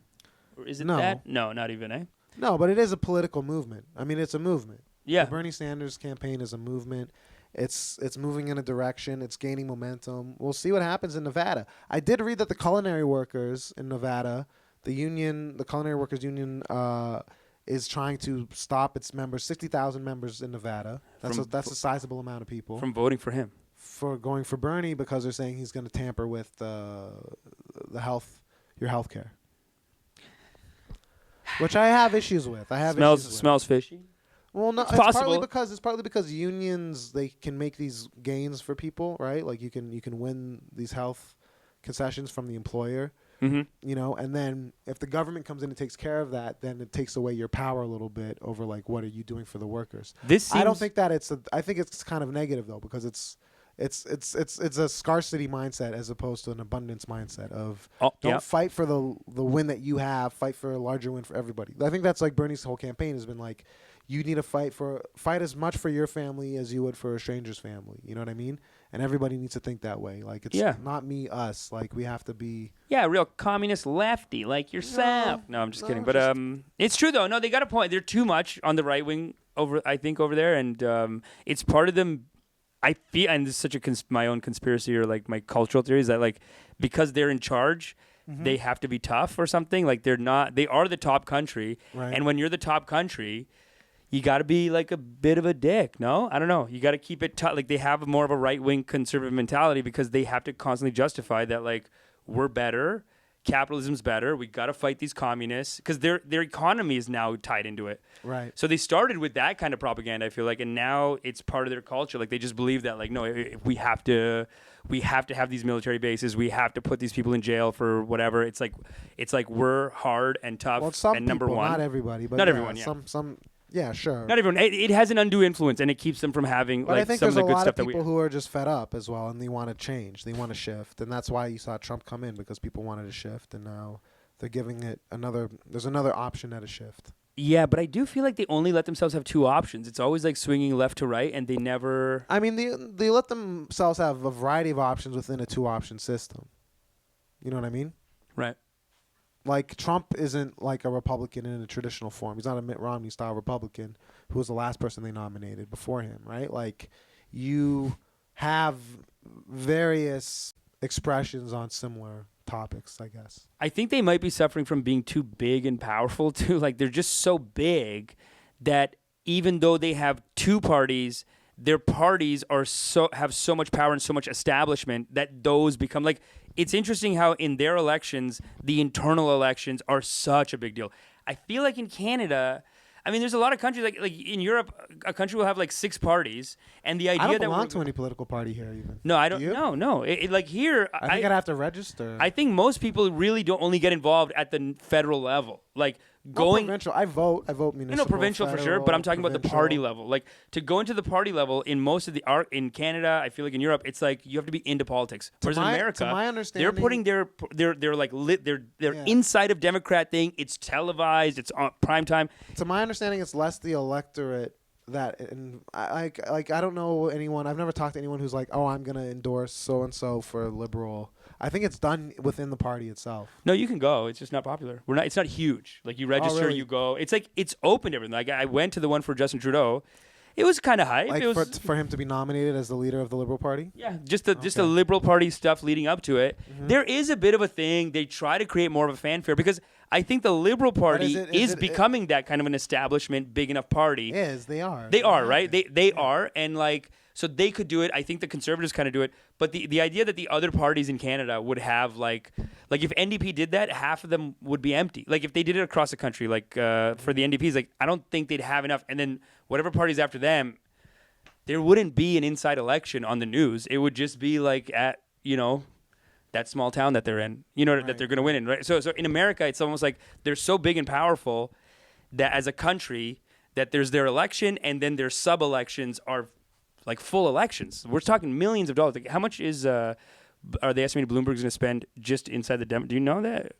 Or is it that? No, not even, eh? No, but it is a political movement. I mean, it's a movement. Yeah. The Bernie Sanders campaign is a movement. It's moving in a direction. It's gaining momentum. We'll see what happens in Nevada. I did read that the culinary workers in Nevada, the culinary workers union, is trying to stop its members, 60,000 members in Nevada. That's a sizable amount of people. From voting for him. For going for Bernie because they're saying he's going to tamper with your health care. Which I have issues with. Smells fishy. Well, no, it's possible. Partly because unions, they can make these gains for people, right? Like you can win these health concessions from the employer. Mm-hmm. You know, and then if the government comes in and takes care of that, then it takes away your power a little bit over like what are you doing for the workers. I don't think that I think it's kind of negative though because it's a scarcity mindset as opposed to an abundance mindset of don't fight for the win that you have, fight for a larger win for everybody. I think that's like Bernie's whole campaign has been like, you need to fight as much for your family as you would for a stranger's family. You know what I mean? And everybody needs to think that way. Like it's not me, us. Like we have to be a real communist lefty like yourself. No, I'm just kidding. But it's true though. No, they got a point. They're too much on the right wing over there, and it's part of them. I feel, and this is such my own conspiracy or like my cultural theories that like because they're in charge, they have to be tough or something. Like they are the top country, right. And when you're the top country, you got to be like a bit of a dick. No, I don't know. You got to keep it tough. Like they have more of a right wing conservative mentality because they have to constantly justify that like we're better. Capitalism's better. We got to fight these communists because their economy is now tied into it. Right. So they started with that kind of propaganda, I feel like, and now it's part of their culture. Like they just believe that, like, no, we have to have these military bases. We have to put these people in jail for whatever. It's like we're hard and tough. Well, some and number people, one. not everybody, but not everyone. Yeah. Some. Yeah, sure. Not everyone. It has an undue influence, and it keeps them from having but like I think some of there's the good a lot stuff of people who are just fed up as well, and they want to change. They want to shift, and that's why you saw Trump come in because people wanted to shift, and now they're giving it there's another option at a shift. Yeah, but I do feel like they only let themselves have two options. It's always like swinging left to right, and they never. I mean, they let themselves have a variety of options within a two-option system. You know what I mean? Right. Like Trump isn't like a Republican in a traditional form. He's not a Mitt Romney style Republican who was the last person they nominated before him, right? Like you have various expressions on similar topics, I guess. I think they might be suffering from being too big and powerful too. Like they're just so big that even though they have two parties, their parties have so much power and so much establishment that those become like. It's interesting how in their elections, the internal elections are such a big deal. I feel like in Canada, I mean, there's a lot of countries like in Europe, a country will have like 6 parties, and the idea I don't that belong to any political party here even. No, I don't. Do you? No. Like here, I think I'd have to register. I think most people really don't only get involved at the federal level, like. Provincial. I vote municipal. Provincial federal, for sure, but I'm talking about the provincial. party level. Like to go into the party level in most of the art in Canada, I feel like in Europe, it's like you have to be into politics. Whereas in America, to my understanding, they're putting their like their inside of Democrat thing. It's televised. It's on prime time. To my understanding, it's less the electorate that, and I don't know anyone. I've never talked to anyone who's like, oh, I'm gonna endorse so and so for liberal. I think it's done within the party itself. No, you can go. It's just not popular. It's not huge. Like you register, really? you go. It's like it's open to everything. Like I went to the one for Justin Trudeau. It was kind of hype. Like it was, for him to be nominated as the leader of the Liberal Party? Yeah, just the Liberal Party stuff leading up to it. Mm-hmm. There is a bit of a thing. They try to create more of a fanfare because I think the Liberal Party is becoming that kind of an establishment, big enough party. They are. They are, right? They are, and like so they could do it. I think the Conservatives kind of do it, but the idea that the other parties in Canada would have like if NDP did that, half of them would be empty. Like if they did it across the country, like for the NDPs, like I don't think they'd have enough, and then whatever parties after them. There wouldn't be an inside election on the news. It would just be like at, that small town that they're in, right. That they're going to win in. Right? So in America, it's almost like they're so big and powerful that as a country that there's their election and then their sub-elections are like full elections. We're talking millions of dollars. Like how much are they estimating Bloomberg's going to spend just inside the do you know that?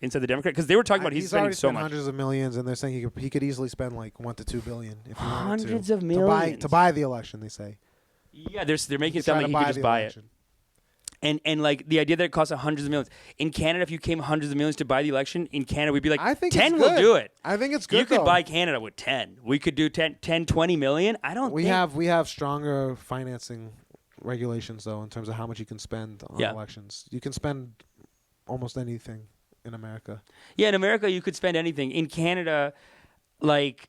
Inside the Democrat, because they were talking about he's spending so much, hundreds of millions, and they're saying he could easily spend like $1 to $2 billion if he wanted to. Hundreds of millions to buy the election. They say. Yeah, they're making it sound like he could just buy it. And like the idea that it costs hundreds of millions in Canada, if you came hundreds of millions to buy the election in Canada, we'd be like, I think 10 it's will good. do it. I think it's good. You could though. buy Canada with 10. We could do 10, 20 million. I don't. We have stronger financing regulations though in terms of how much you can spend on elections. You can spend almost anything in America. Yeah, in America you could spend anything. In Canada, like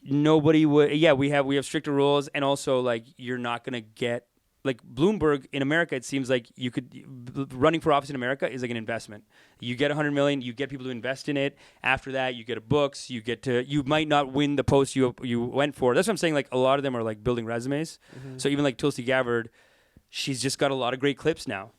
nobody would. Yeah, we have stricter rules, and also like you're not gonna get. Like Bloomberg in America, it seems like you could running for office in America is like an investment. You get 100 million, you get people to invest in it. After that, you get books. You might not win the post you went for. That's what I'm saying. Like a lot of them are like building resumes. Mm-hmm. So even like Tulsi Gabbard, she's just got a lot of great clips now.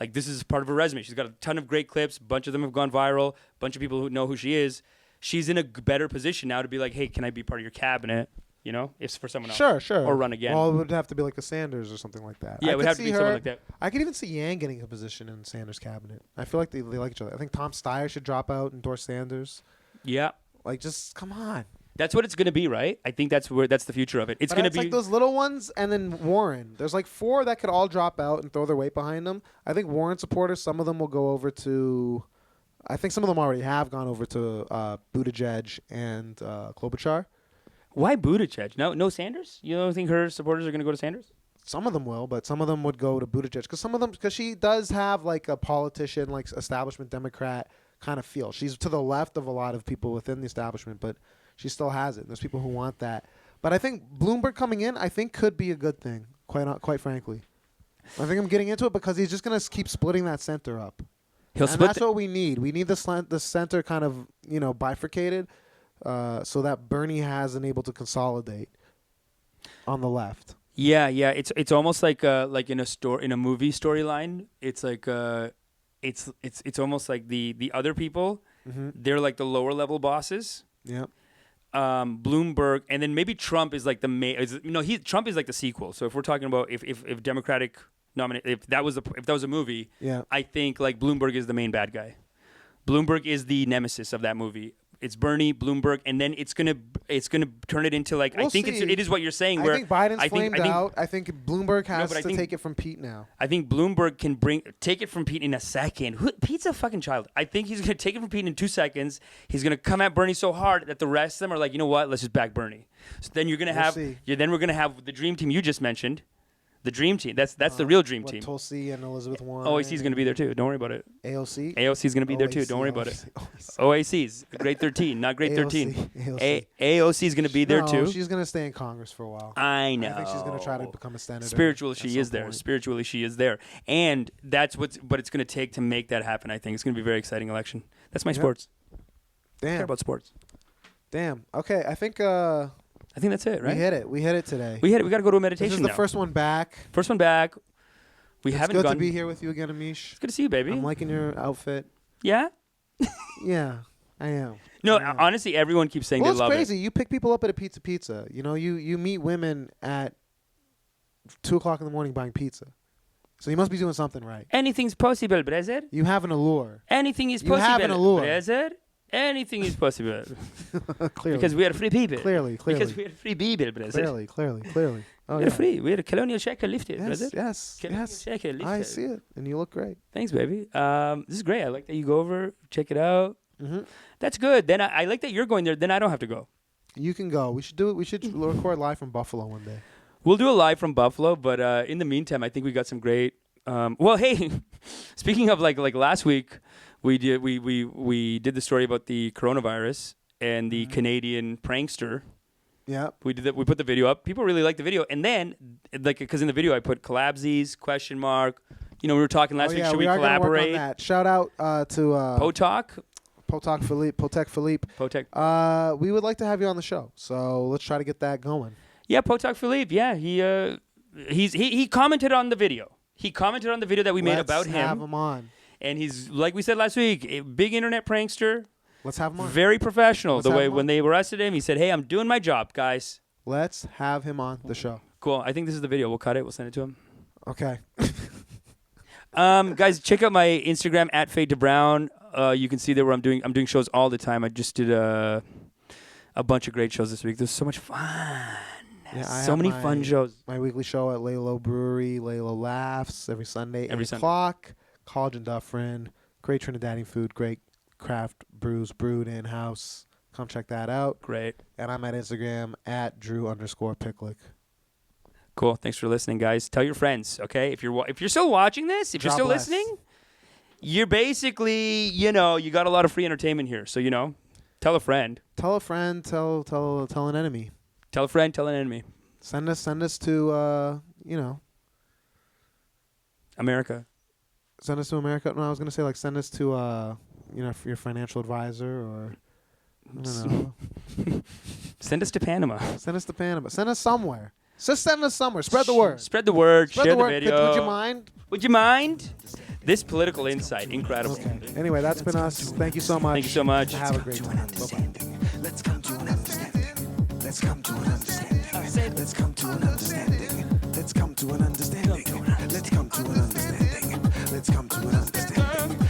Like this is part of her resume. She's got a ton of great clips. A bunch of them have gone viral. A bunch of people who know who she is. She's in a better position now to be like, hey, can I be part of your cabinet? You know, if for someone else. Sure. Or run again. Well, it would have to be like a Sanders or something like that. Yeah, it would have to be someone like that. I could even see Yang getting a position in Sanders' cabinet. I feel like they like each other. I think Tom Steyer should drop out and endorse Sanders. Yeah. Like, just come on. That's what it's going to be, right? I think that's the future of it. It's going to be like those little ones, and then Warren. There's like 4 that could all drop out and throw their weight behind them. I think Warren supporters, some of them will go over to. I think some of them already have gone over to Buttigieg and Klobuchar. Why Buttigieg? No Sanders? You don't think her supporters are going to go to Sanders? Some of them will, but some of them would go to Buttigieg because she does have like a politician, like establishment Democrat kind of feel. She's to the left of a lot of people within the establishment, but she still has it. There's people who want that. But I think Bloomberg coming in, I think could be a good thing. Quite frankly, I think I'm getting into it because he's just going to keep splitting that center up. That's what we need. We need the center kind of bifurcated. So that Bernie hasn't able to consolidate on the left. Yeah. It's almost like in a movie storyline. It's like it's almost like the other people. Mm-hmm. They're like the lower level bosses. Yeah. Bloomberg, and then maybe Trump is like the main. Trump is like the sequel. So if we're talking about if Democratic if that was a movie, I think like Bloomberg is the main bad guy. Bloomberg is the nemesis of that movie. It's Bernie, Bloomberg, and then it's gonna turn it into like I think it is what you're saying. I think Biden's flamed out. I think Bloomberg has to take it from Pete now. I think Bloomberg can take it from Pete in a second. Pete's a fucking child. I think he's gonna take it from Pete in 2 seconds. He's gonna come at Bernie so hard that the rest of them are like, you know what? Let's just back Bernie. So then you're gonna then we're gonna have the dream team you just mentioned. The dream team. That's the real dream team. Tulsi and Elizabeth Warren. OAC's going to be there too. Don't worry about it. AOC? AOC's going to be there too. Don't worry about it. OAC's grade 13, not grade 13. AOC's going to be there too. She's going to stay in Congress for a while. I know. I think she's going to try to become a senator. Spiritually, she is there. Spiritually, she is there. And that's what it's going to take to make that happen, I think. It's going to be a very exciting election. That's my sports. Damn. I care about sports. Damn. Okay, I think that's it, right? We hit it today. We got to go to a meditation This is now. the first one back. It's good to be here with you again, Amish. It's good to see you, baby. I'm liking your outfit. Yeah? Yeah, I am. No, honestly, everyone keeps saying they love it. It's crazy. You pick people up at a pizza. You know, you meet women at 2 o'clock in the morning buying pizza. So you must be doing something right. Anything's possible, brother. You have an allure. Anything is possible, you have an allure. brother. Anything is possible. Clearly. Because we are free people. Clearly. Because we are free people, brother. Clearly. Oh, we are free. We are a colonial shackle lifted, brother. Yes. Shackle lifted. I see it, and you look great. Thanks, baby. This is great. I like that you go over, check it out. Mm-hmm. That's good. Then I like that you're going there. Then I don't have to go. You can go. We should do it. We should record live from Buffalo one day. We'll do a live from Buffalo, but in the meantime, I think we got some great. Well, hey, speaking of like last week. We did the story about the coronavirus and the Canadian prankster. Yeah. We did that. We put the video up. People really liked the video. And then, because in the video I put collabsies, question mark. We were talking last week. Should we collaborate? Work on that. Shout out to Potek Philippe. We would like to have you on the show. So let's try to get that going. Yeah, Potek Philippe. Yeah, he commented on the video. He commented on the video that we made about him. Let's have him on. And he's, like we said last week, a big internet prankster. Let's have him on. Very professional. When they arrested him, he said, hey, I'm doing my job, guys. Let's have him on the show. Cool. I think this is the video. We'll cut it. We'll send it to him. Okay. Guys, check out my Instagram at Fade to Brown. You can see there where I'm doing shows all the time. I just did a bunch of great shows this week. There's so much fun. Yeah, I So have many fun shows. My weekly show at Laylo Brewery, Laylo Laughs, every Sunday, 8 o'clock. College and Dufferin. Great Trinidadian food, great craft brews brewed in-house. Come check that out. Great. And I'm at Instagram at Drew_Picklyk. Cool. Thanks for listening, guys. Tell your friends, okay? If you're still watching this, if you're still listening, you're basically, you got a lot of free entertainment here. So, tell a friend. Tell a friend. Tell an enemy. Tell a friend. Tell an enemy. Send us to America. Send us to America. No, I was gonna say send us to for your financial advisor or I don't know. Send us to Panama. Send us to Panama. Send us somewhere. Just send us somewhere. Spread the word. Spread the word. Share the video. Would you mind? Would you mind? This political insight, incredible. Okay. Anyway, that's been us. Thank you so much. Thank you so much. Have a great time. Let's come to an understanding. Let's come to an understanding. Let's come to an understanding. Let's come to an understanding. Let's come to an understanding. Let's come to an understanding.